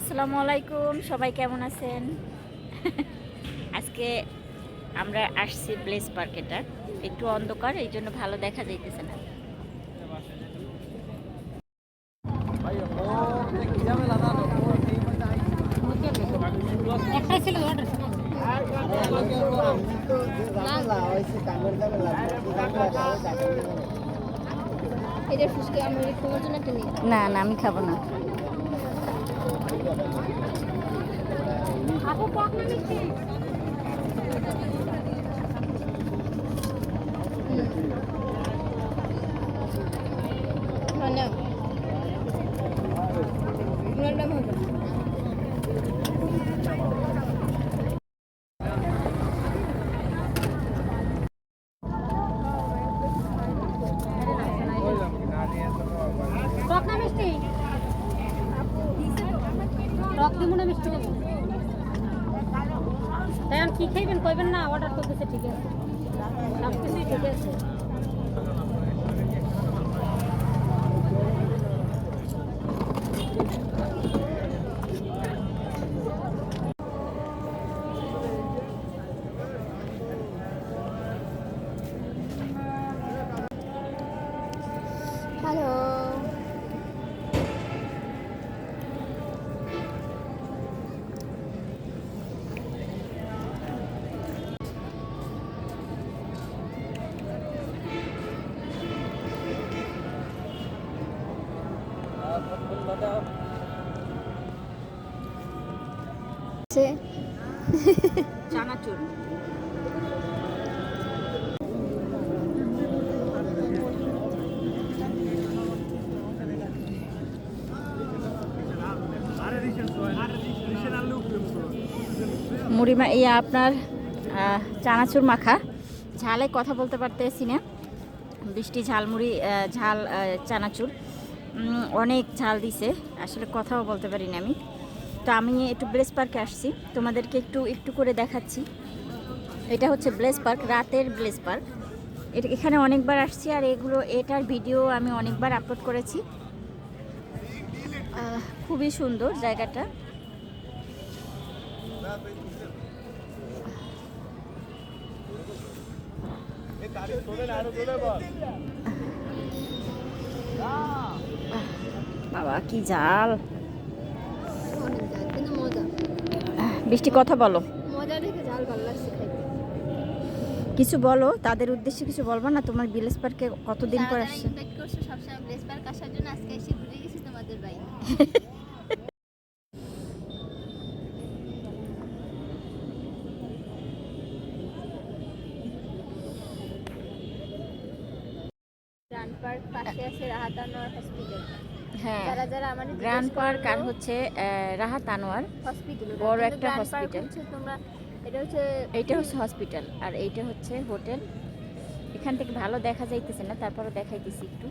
আসসালামু আলাইকুম, সবাই কেমন আছেন? আজকে আমরা আসছি প্লেস পার্ক। এটা একটু অন্ধকার, এই জন্য ভালো দেখা যাইতেছে না। না না, আমি খাবো না। কি খাইবেন কইবেন না, অর্ডার করতেছে। ঠিক আছে, সব কিছুই ঠিক আছে। হ্যালো, চানাচুর। মুড়ি আপনার চানাচুর মাখা। ঝালে কথা বলতে পারতেছি না, বৃষ্টি ঝালমুড়ি, ঝাল চানাচুর অনেক ঝাল দিছে, আসলে কথাও বলতে পারি না আমি। তো আমি একটু ব্লেস পার্কে আসছি, তোমাদেরকে একটু একটু করে দেখাচ্ছি। এটা হচ্ছে ব্লেস পার্ক, রাতের ব্লেস পার্ক। এখানে অনেকবার আসছি, আর এটার ভিডিও আমি অনেকবার আপলোড করেছি। খুবই সুন্দর জায়গাটা। বাবা কি জাল! বৃষ্টি কথা বলো, কিছু বলো, তাদের উদ্দেশ্যে কিছু বলবো না? তোমার ব্লেস পার্কে কতদিন পর আসছে? সবসময় ব্লেস পার্ক আসার জন্য আজকে এসে ঘুরে গেছি তোমাদের বাড়ি। গ্র্যান্ড পার্ক পাশে আছে রাহাত আনোয়ার হসপিটাল। হ্যাঁ, যারা যারা আমাদের গ্র্যান্ড পার্ক আর হচ্ছে রাহাত আনোয়ার হসপিটাল, বড় একটা হসপিটাল। তোমরা এইটা হচ্ছে হসপিটাল, আর এইটা হচ্ছে হোটেল। এখান থেকে ভালো দেখা যাইতেছে না, তারপরে দেখাইতেছি একটু।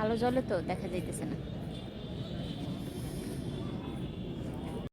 আলো জ্বলে তো দেখা যাইতেছে না।